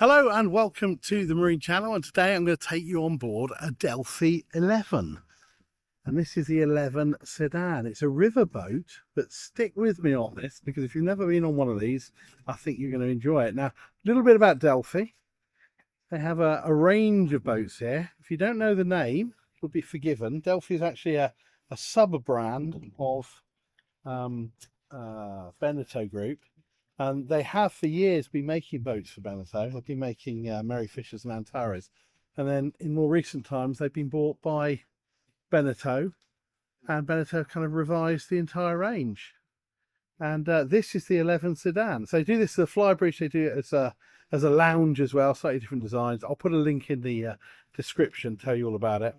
Hello and welcome to the Marine Channel, and today I'm going to take you on board a Delphi 11, and this is the 11 Sedan. It's a river boat, but stick with me on this because if you've never been on one of these, I think you're going to enjoy it. Now, a little bit about Delphi. They have a range of boats here. If you don't know the name, you'll be forgiven. Delphi is actually a sub-brand of Beneteau Group. And they have for years been making boats for Beneteau. They've been making Merry Fishers and Antares. And then in more recent times, they've been bought by Beneteau. And Beneteau kind of revised the entire range. And this is the 11 Sedan. So they do this as a flybridge. They do it as a lounge as well, slightly different designs. I'll put a link in the description, tell you all about it.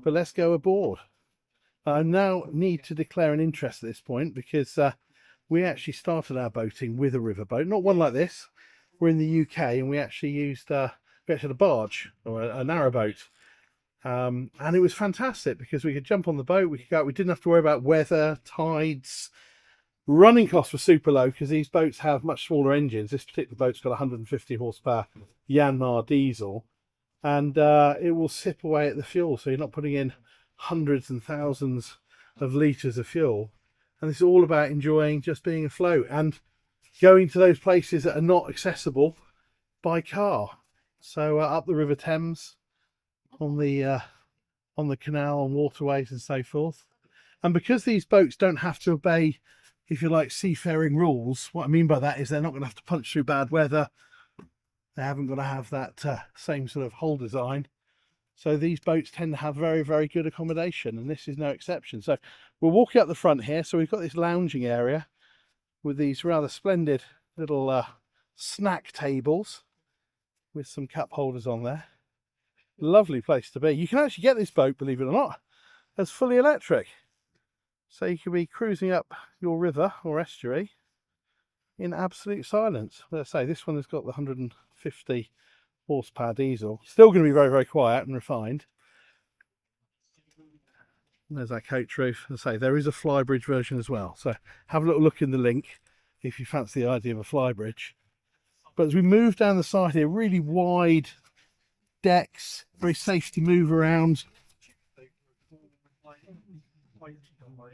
But let's go aboard. I now need to declare an interest at this point because we actually started our boating with a riverboat, not one like this. We're in the UK and we actually used a barge or a narrowboat. And it was fantastic because we could jump on the boat, we could go out, we didn't have to worry about weather, tides. Running costs were super low because these boats have much smaller engines. This particular boat's got 150 horsepower Yanmar diesel, and it will sip away at the fuel, so you're not putting in hundreds and thousands of litres of fuel. And this is all about enjoying just being afloat and going to those places that are not accessible by car. So up the River Thames, on the canal and waterways and so forth. And because these boats don't have to obey, if you like, seafaring rules, what I mean by that is they're not going to have to punch through bad weather. They haven't got to have that same sort of hull design. So these boats tend to have very, very good accommodation, and this is no exception. So we're walking up the front here. So we've got this lounging area with these rather splendid little snack tables with some cup holders on there. Lovely place to be. You can actually get this boat, believe it or not, as fully electric. So you can be cruising up your river or estuary in absolute silence. Let's say this one has got the 150 horsepower diesel. Still going to be very, very quiet and refined. And there's our coach roof. As I say, there is a flybridge version as well. So have a little look in the link if you fancy the idea of a flybridge. But as we move down the side here, really wide decks, very safe to move around.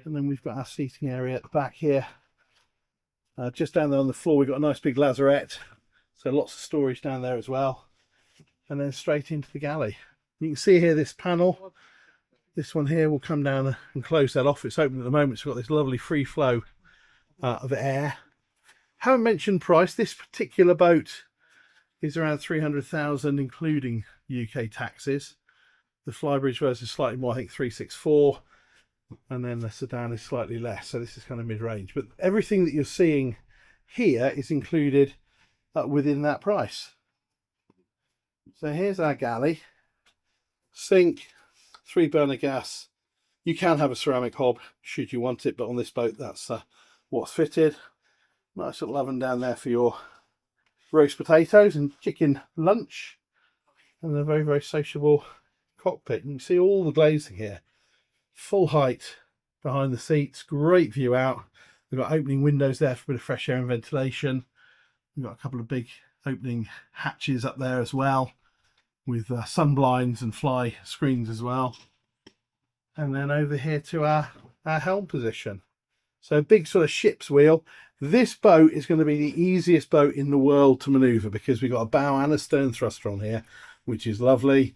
And then we've got our seating area at the back here. Just down there on the floor, we've got a nice big lazarette. So lots of storage down there as well. And then straight into the galley. You can see here this panel. This one here will come down and close that off. It's open at the moment, so we've got this lovely free flow of air. Haven't mentioned price. This particular boat is around 300,000 including UK taxes. The flybridge version is slightly more, I think 364, and then the Sedan is slightly less, so this is kind of mid-range. But everything that you're seeing here is included within that price. So here's our galley. Sink, 3-burner gas. You can have a ceramic hob should you want it, but on this boat that's what's fitted. Nice little oven down there for your roast potatoes and chicken lunch, and a very, very sociable cockpit. You can see all the glazing here, full height behind the seats, great view out. We've got opening windows there for a bit of fresh air and ventilation. We've got a couple of big opening hatches up there as well, with sun blinds and fly screens as well. And then over here to our helm position. So a big sort of ship's wheel. This boat is going to be the easiest boat in the world to manoeuvre because we've got a bow and a stern thruster on here, which is lovely.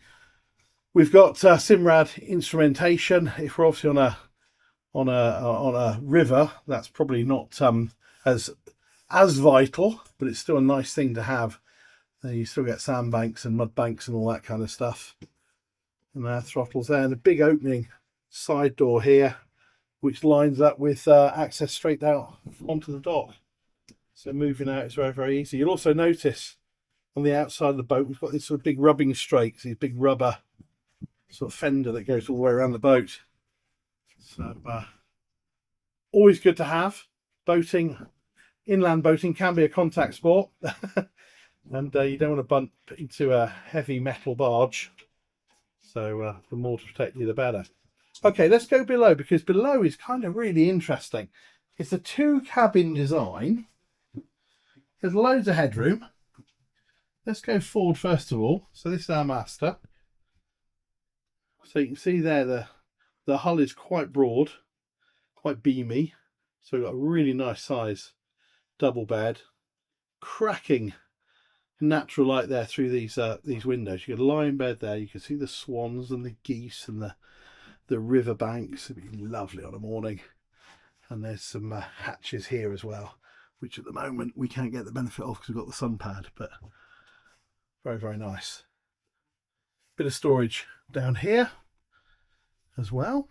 We've got Simrad instrumentation. If we're obviously on a river, that's probably not as vital, but it's still a nice thing to have. You still get sandbanks and mud banks and all that kind of stuff. And our throttles there, and a big opening side door here, which lines up with access straight out onto the dock. So moving out is very, very easy. You'll also notice on the outside of the boat, we've got these sort of big rubbing strakes, these big rubber sort of fender that goes all the way around the boat. So always good to have. Boating, inland boating can be a contact sport. And you don't want to bump into a heavy metal barge. So the more to protect you, the better. Okay, let's go below, because below is kind of really interesting. It's a 2-cabin design. There's loads of headroom. let's go forward first of all. So this is our master. So you can see there the hull is quite broad, quite beamy. So we've got a really nice size double bed, cracking natural light there through these windows. You can lie in bed there. You can see the swans and the geese and the river banks. It'd be lovely on a morning. And there's some hatches here as well, which at the moment we can't get the benefit of because we've got the sun pad, but very, very nice. Bit of storage down here as well.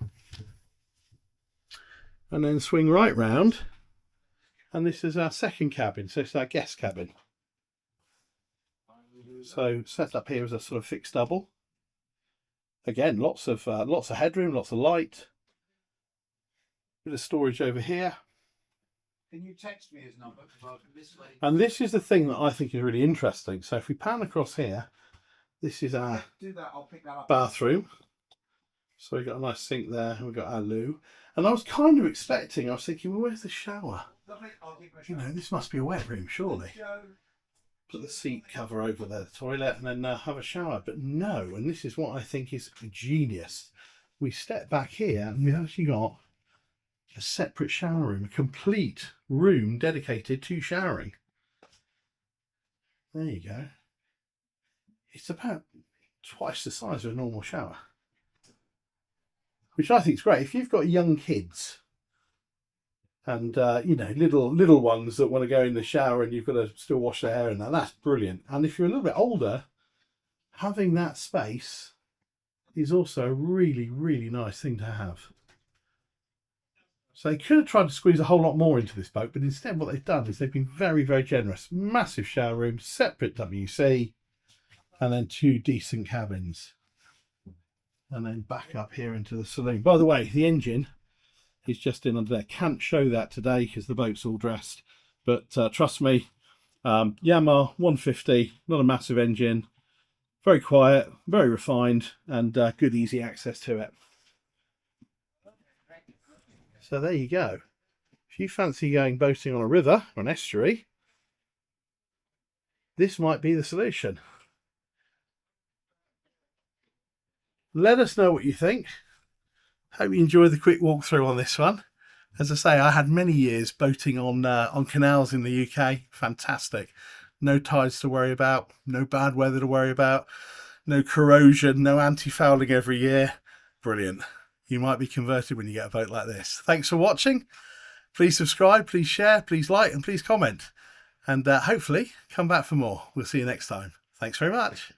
And then swing right round. And this is our second cabin, so it's our guest cabin. So set up here as a sort of fixed double. Again, lots of headroom, lots of light. Bit of storage over here. Can you text me his number? And this is the thing that I think is really interesting. So if we pan across here, this is our I'll pick that up. bathroom. So we've got a nice sink there. We've got our loo. And I was kind of expecting, I was thinking, well, where's the shower? You know, this must be a wet room, surely. Put the seat cover over the toilet and then have a shower. But no, and this is what I think is genius. We step back here and we've actually got a separate shower room, a complete room dedicated to showering. There you go. It's about twice the size of a normal shower, which I think is great. If you've got young kids and you know, little ones that want to go in the shower and you've got to still wash their hair and that's brilliant. And if you're a little bit older, having that space is also a really, really nice thing to have. So they could have tried to squeeze a whole lot more into this boat, but instead what they've done is they've been very, very generous. Massive shower room, separate WC, and then 2 decent cabins. And then back up here into the saloon. By the way, the engine is just in under there. Can't show that today because the boat's all dressed. But trust me, Yamaha 150, not a massive engine. Very quiet, very refined, and good easy access to it. So there you go. If you fancy going boating on a river or an estuary, this might be the solution. Let us know what you think. Hope you enjoyed the quick walkthrough on this one. As I say, I had many years boating on canals in the UK. Fantastic. No tides to worry about, no bad weather to worry about, no corrosion, no anti-fouling every year. Brilliant. You might be converted when you get a boat like this. Thanks for watching. Please subscribe, please share, please like, and please comment. And hopefully come back for more. We'll see you next time. Thanks very much.